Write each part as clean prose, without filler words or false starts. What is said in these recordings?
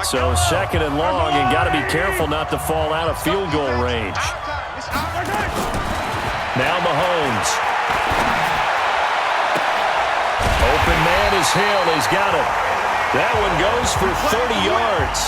So second and long, and got to be careful not to fall out of field goal range. Now Mahomes. Open man is Hill. He's got it. That one goes for 30 yards.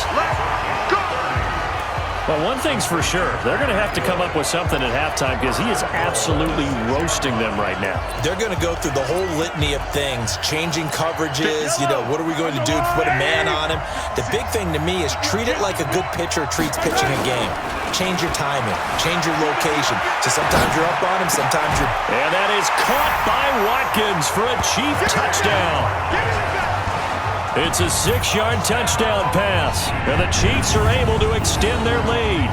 Well, one thing's for sure. They're going to have to come up with something at halftime because he is absolutely roasting them right now. They're going to go through the whole litany of things, changing coverages, what are we going to do to put a man on him? The big thing to me is treat it like a good pitcher treats pitching a game. Change your timing, change your location. So sometimes you're up on him, sometimes you're... And that is caught by Watkins for a Chief touchdown. It's a 6-yard touchdown pass, and the Chiefs are able to extend their lead.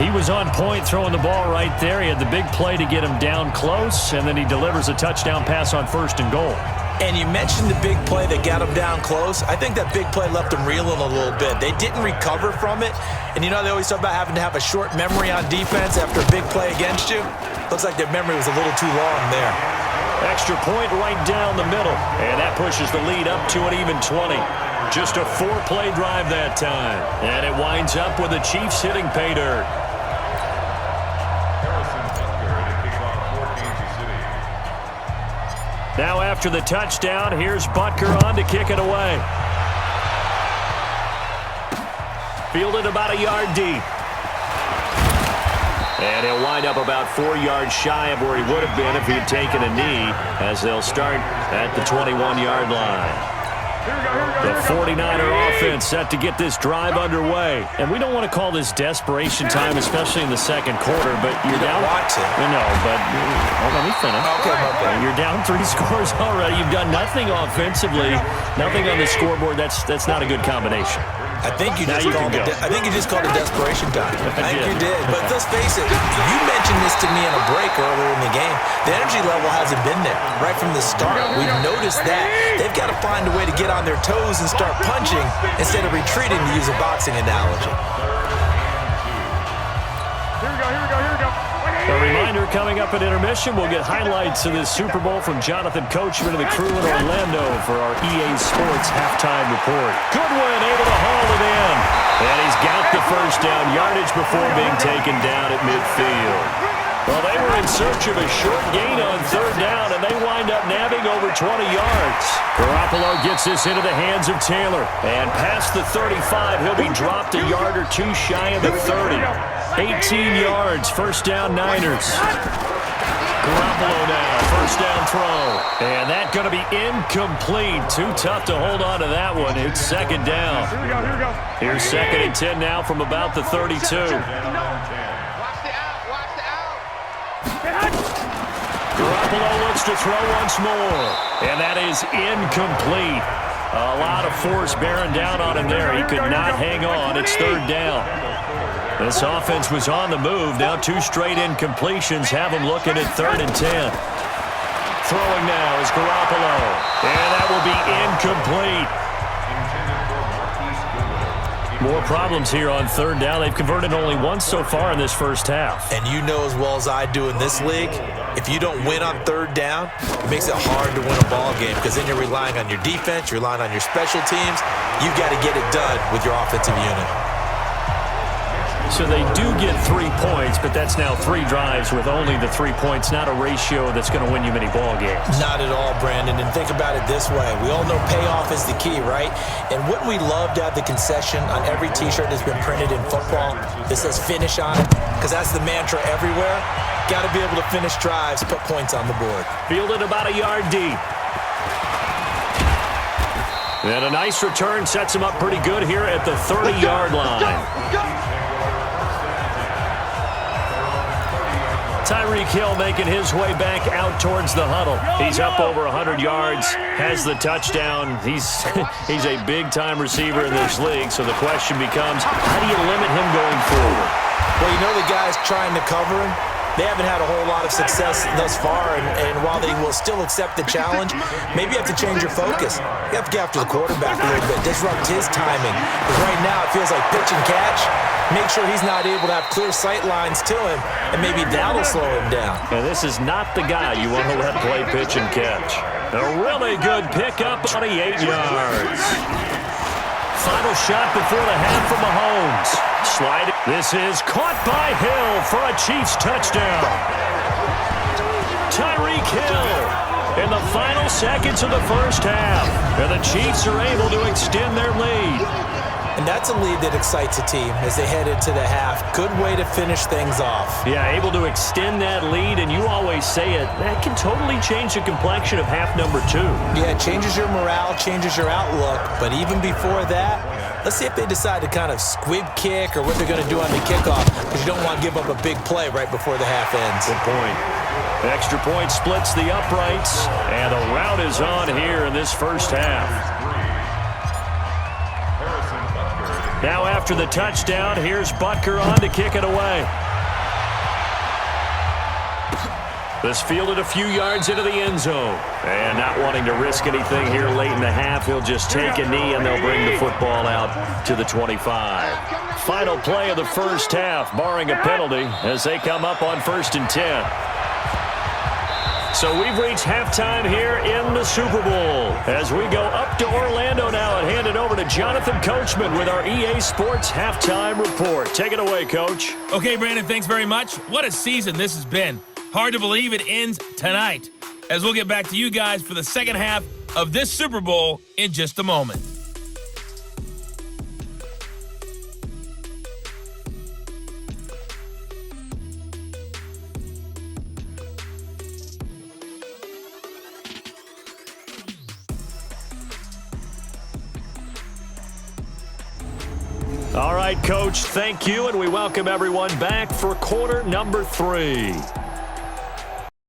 He was on point throwing the ball right there. He had the big play to get him down close, and then he delivers a touchdown pass on 1st and goal. And you mentioned the big play that got him down close. I think that big play left him reeling a little bit. They didn't recover from it. And they always talk about having to have a short memory on defense after a big play against you. Looks like their memory was a little too long there. Extra point right down the middle. And that pushes the lead up to an even 20. Just a 4-play drive that time. And it winds up with the Chiefs hitting pay dirt. Now after the touchdown, here's Butker on to kick it away. Fielded about a yard deep. And he'll wind up about 4 yards shy of where he would have been if he had taken a knee, as they'll start at the 21-yard line. The 49er offense set to get this drive underway. And we don't want to call this desperation time, especially in the second quarter, but you're down. No, but let me finish. Okay. You're down 3 scores already. You've done nothing offensively, nothing on the scoreboard. That's not a good combination. I think you just called it desperation time. I think you did. But let's face it, you mentioned this to me in a break earlier in the game. The energy level hasn't been there right from the start. We've noticed that. They've got to find a way to get on their toes and start punching instead of retreating, to use a boxing analogy. A reminder, coming up at intermission, we'll get highlights of this Super Bowl from Jonathan Coachman and the crew in Orlando for our EA Sports halftime report. Goodwin able to haul it in. And he's got the first down yardage before being taken down at midfield. Well, they were in search of a short gain on 3rd down, and they wind up nabbing over 20 yards. Garoppolo gets this into the hands of Taylor. And past the 35, he'll be dropped a yard or two shy of the 30. 18 yards, 1st down Niners. Garoppolo now, 1st down throw. And that's going to be incomplete. Too tough to hold on to that one. It's 2nd down. Here's 2nd and 10 now from about the 32. Garoppolo looks to throw once more. And that is incomplete. A lot of force bearing down on him there. He could not hang on. It's 3rd down. This offense was on the move. Now 2 straight incompletions have them looking at 3rd and 10. Throwing now is Garoppolo. And that will be incomplete. More problems here on 3rd down. They've converted only once so far in this first half. And you know as well as I do in this league, if you don't win on 3rd down, it makes it hard to win a ball game because then you're relying on your defense, you're relying on your special teams. You've got to get it done with your offensive unit. So they do get 3 points, but that's now 3 drives with only the 3 points, not a ratio that's going to win you many ball games. Not at all, Brandon. And think about it this way. We all know payoff is the key, right? And wouldn't we love to have the concession on every T-shirt that's been printed in football that says finish on it? Because that's the mantra everywhere. Got to be able to finish drives, put points on the board. Fielded about a yard deep. And a nice return sets him up pretty good here at the 30-yard line. Tyreek Hill making his way back out towards the huddle. He's up over 100 yards, has the touchdown. He's a big-time receiver in this league, so the question becomes, how do you limit him going forward? Well, the guys trying to cover him, they haven't had a whole lot of success thus far, and while they will still accept the challenge, maybe you have to change your focus. You have to get after the quarterback a little bit, disrupt his timing. Because right now it feels like pitch and catch. Make sure he's not able to have clear sight lines to him, and maybe that'll slow him down. And this is not the guy you want to let play pitch and catch. A really good pickup, 28 yards. final shot before the half from Mahomes. Slide. This is caught by Hill for a Chiefs touchdown. Tyreek Hill in the final seconds of the first half. And the Chiefs are able to extend their lead. And that's a lead that excites a team as they head into the half. Good way to finish things off. Yeah, able to extend that lead, and you always say it, that can totally change the complexion of half number 2. Yeah, it changes your morale, changes your outlook. But even before that, let's see if they decide to kind of squib kick or what they're going to do on the kickoff, because you don't want to give up a big play right before the half ends. Good point. Extra point splits the uprights, and the rout is on here in this first half. Now after the touchdown, here's Butker on to kick it away. This fielded a few yards into the end zone. And not wanting to risk anything here late in the half, he'll just take a knee and they'll bring the football out to the 25. Final play of the first half, barring a penalty, as they come up on 1st and 10. So we've reached halftime here in the Super Bowl as we go up to Orlando now and hand it over to Jonathan Coachman with our EA Sports Halftime Report. Take it away, Coach. Okay, Brandon, thanks very much. What a season this has been. Hard to believe it ends tonight, as we'll get back to you guys for the second half of this Super Bowl in just a moment. All right, Coach, thank you, and we welcome everyone back for quarter number 3.